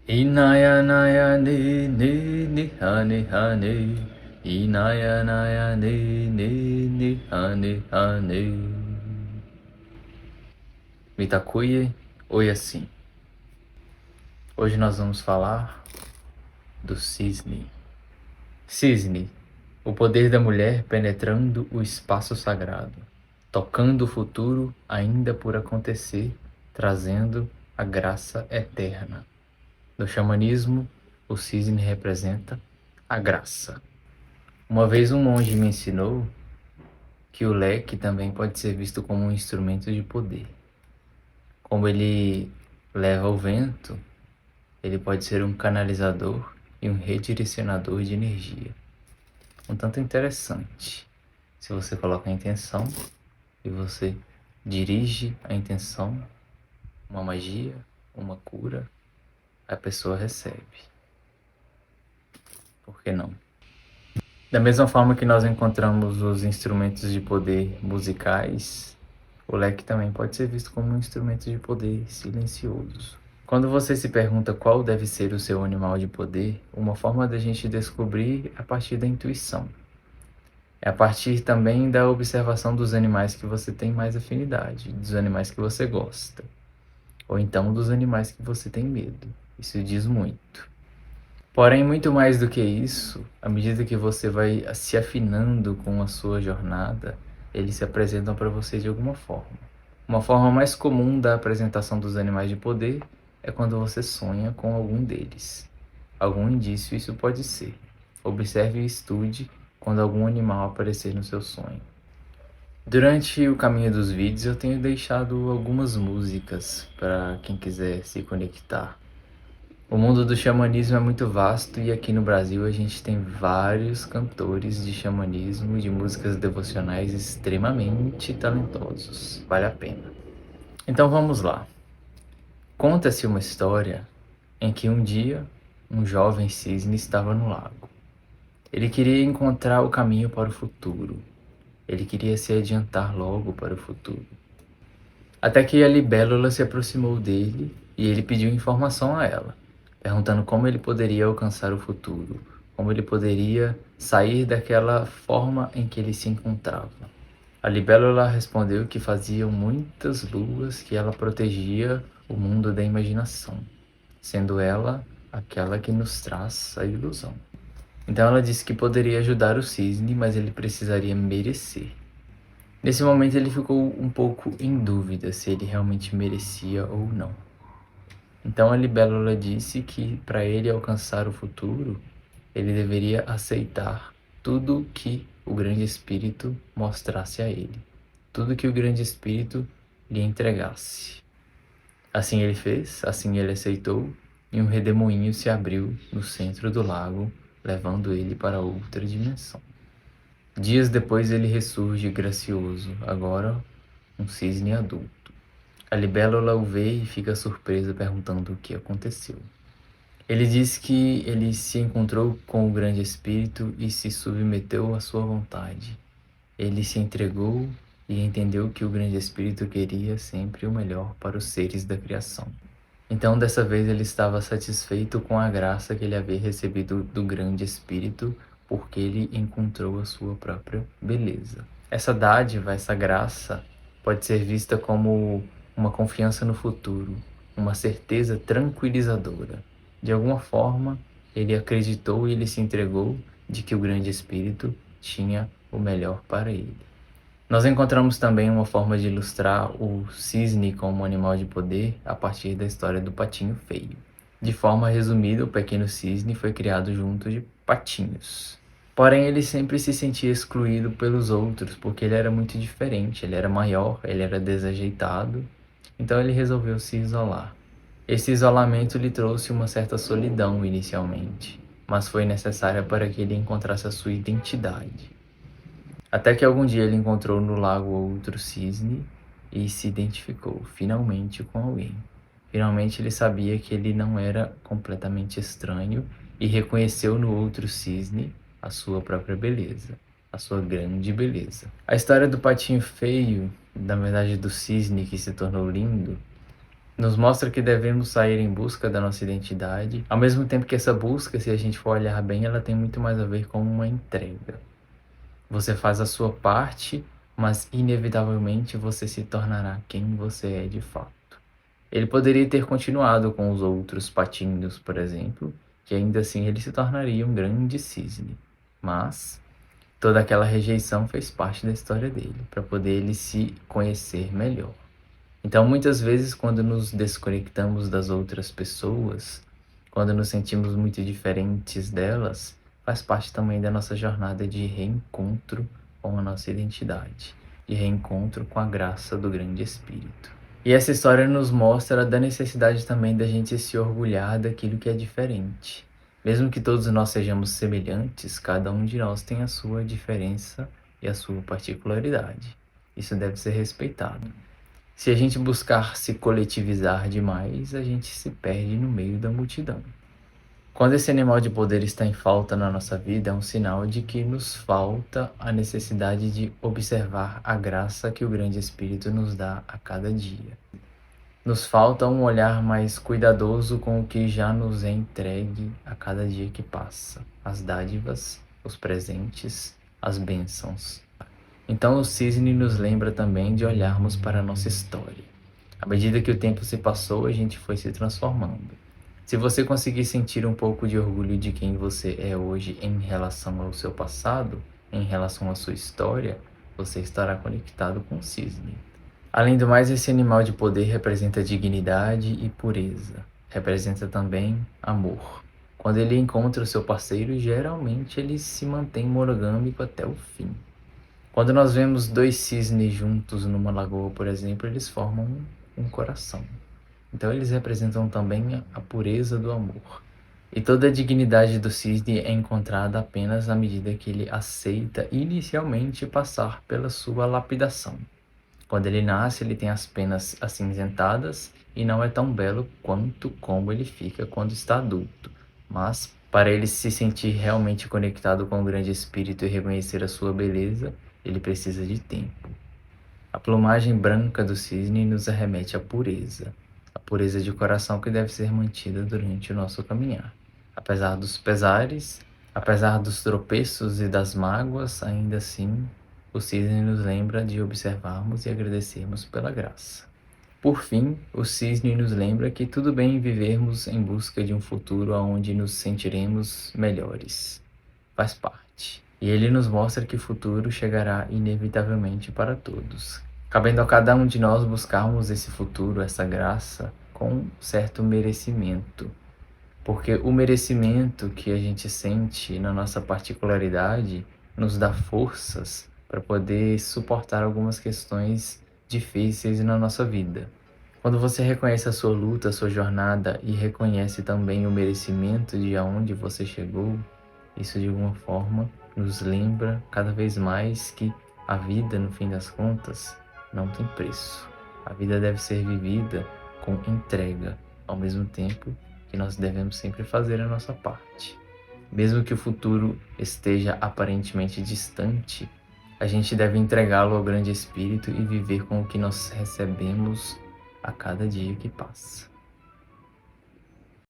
Inaya naya ne ne ne hane hane. Inaya naya ne ne ne hane hane. Mitakuye Oyasin. Hoje nós vamos falar do cisne. Cisne, o poder da mulher penetrando o espaço sagrado, tocando o futuro ainda por acontecer, trazendo a graça eterna. No xamanismo, o cisne representa a graça. Uma vez um monge me ensinou que o leque também pode ser visto como um instrumento de poder. Como ele leva o vento, ele pode ser um canalizador e um redirecionador de energia. Um tanto interessante. Se você coloca a intenção e você dirige a intenção, uma magia, uma cura, a pessoa recebe. Por que não? Da mesma forma que nós encontramos os instrumentos de poder musicais, o leque também pode ser visto como um instrumento de poder silencioso. Quando você se pergunta qual deve ser o seu animal de poder, uma forma da gente descobrir é a partir da intuição. É a partir também da observação dos animais que você tem mais afinidade, dos animais que você gosta, ou então dos animais que você tem medo. Isso diz muito. Porém, muito mais do que isso, à medida que você vai se afinando com a sua jornada, eles se apresentam para você de alguma forma. Uma forma mais comum da apresentação dos animais de poder é quando você sonha com algum deles. Algum indício isso pode ser. Observe e estude quando algum animal aparecer no seu sonho. Durante o caminho dos vídeos eu tenho deixado algumas músicas para quem quiser se conectar. O mundo do xamanismo é muito vasto e aqui no Brasil a gente tem vários cantores de xamanismo e de músicas devocionais extremamente talentosos. Vale a pena. Então vamos lá. Conta-se uma história em que um dia um jovem cisne estava no lago. Ele queria encontrar o caminho para o futuro. Ele queria se adiantar logo para o futuro. Até que a libélula se aproximou dele e ele pediu informação a ela, perguntando como ele poderia alcançar o futuro, como ele poderia sair daquela forma em que ele se encontrava. A libélula respondeu que faziam muitas luas que ela protegia o mundo da imaginação, sendo ela aquela que nos traz a ilusão. Então ela disse que poderia ajudar o cisne, mas ele precisaria merecer. Nesse momento ele ficou um pouco em dúvida se ele realmente merecia ou não. Então a libélula disse que para ele alcançar o futuro, ele deveria aceitar tudo que o grande espírito mostrasse a ele, tudo que o grande espírito lhe entregasse. Assim ele fez, assim ele aceitou, e um redemoinho se abriu no centro do lago, levando ele para outra dimensão. Dias depois ele ressurge gracioso, agora um cisne adulto. A libélula o vê e fica surpresa, perguntando o que aconteceu. Ele diz que ele se encontrou com o grande espírito e se submeteu à sua vontade. Ele se entregou e entendeu que o grande espírito queria sempre o melhor para os seres da criação. Então, dessa vez, ele estava satisfeito com a graça que ele havia recebido do grande espírito, porque ele encontrou a sua própria beleza. Essa dádiva, essa graça, pode ser vista como uma confiança no futuro, uma certeza tranquilizadora. De alguma forma, ele acreditou e ele se entregou de que o grande espírito tinha o melhor para ele. Nós encontramos também uma forma de ilustrar o cisne como um animal de poder a partir da história do patinho feio. De forma resumida, o pequeno cisne foi criado junto de patinhos. Porém, ele sempre se sentia excluído pelos outros, porque ele era muito diferente, ele era maior, ele era desajeitado, então ele resolveu se isolar. Esse isolamento lhe trouxe uma certa solidão inicialmente, mas foi necessária para que ele encontrasse a sua identidade. Até que algum dia ele encontrou no lago outro cisne e se identificou finalmente com alguém. Finalmente ele sabia que ele não era completamente estranho e reconheceu no outro cisne a sua própria beleza, a sua grande beleza. A história do patinho feio, na verdade do cisne que se tornou lindo, Nos mostra que devemos sair em busca da nossa identidade, ao mesmo tempo que essa busca, se a gente for olhar bem, ela tem muito mais a ver com uma entrega. Você faz a sua parte, mas inevitavelmente você se tornará quem você é de fato. Ele poderia ter continuado com os outros patinhos, por exemplo, que ainda assim ele se tornaria um grande cisne. Mas toda aquela rejeição fez parte da história dele, para poder ele se conhecer melhor. Então, muitas vezes, quando nos desconectamos das outras pessoas, quando nos sentimos muito diferentes delas, faz parte também da nossa jornada de reencontro com a nossa identidade, de reencontro com a graça do grande Espírito. E essa história nos mostra da necessidade também da gente se orgulhar daquilo que é diferente. Mesmo que todos nós sejamos semelhantes, cada um de nós tem a sua diferença e a sua particularidade. Isso deve ser respeitado. Se a gente buscar se coletivizar demais, a gente se perde no meio da multidão. Quando esse animal de poder está em falta na nossa vida, é um sinal de que nos falta a necessidade de observar a graça que o grande Espírito nos dá a cada dia. Nos falta um olhar mais cuidadoso com o que já nos é entregue a cada dia que passa, as dádivas, os presentes, as bênçãos. Então o cisne nos lembra também de olharmos para a nossa história. À medida que o tempo se passou, a gente foi se transformando. Se você conseguir sentir um pouco de orgulho de quem você é hoje em relação ao seu passado, em relação à sua história, você estará conectado com o cisne. Além do mais, esse animal de poder representa dignidade e pureza. Representa também amor. Quando ele encontra o seu parceiro, geralmente ele se mantém monogâmico até o fim. Quando nós vemos dois cisnes juntos numa lagoa, por exemplo, eles formam um coração. Então eles representam também a pureza do amor. E toda a dignidade do cisne é encontrada apenas à medida que ele aceita inicialmente passar pela sua lapidação. Quando ele nasce, ele tem as penas acinzentadas e não é tão belo quanto como ele fica quando está adulto. Mas, para ele se sentir realmente conectado com o grande espírito e reconhecer a sua beleza, ele precisa de tempo. A plumagem branca do cisne nos arremete à pureza, a pureza de coração que deve ser mantida durante o nosso caminhar. Apesar dos pesares, apesar dos tropeços e das mágoas, ainda assim, o cisne nos lembra de observarmos e agradecermos pela graça. Por fim, o cisne nos lembra que tudo bem vivermos em busca de um futuro onde nos sentiremos melhores. Faz parte. E ele nos mostra que o futuro chegará inevitavelmente para todos. Cabendo a cada um de nós buscarmos esse futuro, essa graça, com certo merecimento. Porque o merecimento que a gente sente na nossa particularidade nos dá forças para poder suportar algumas questões difíceis na nossa vida. Quando você reconhece a sua luta, a sua jornada e reconhece também o merecimento de aonde você chegou, isso de alguma forma nos lembra cada vez mais que a vida, no fim das contas, não tem preço. A vida deve ser vivida com entrega, ao mesmo tempo que nós devemos sempre fazer a nossa parte. Mesmo que o futuro esteja aparentemente distante, a gente deve entregá-lo ao grande Espírito e viver com o que nós recebemos a cada dia que passa.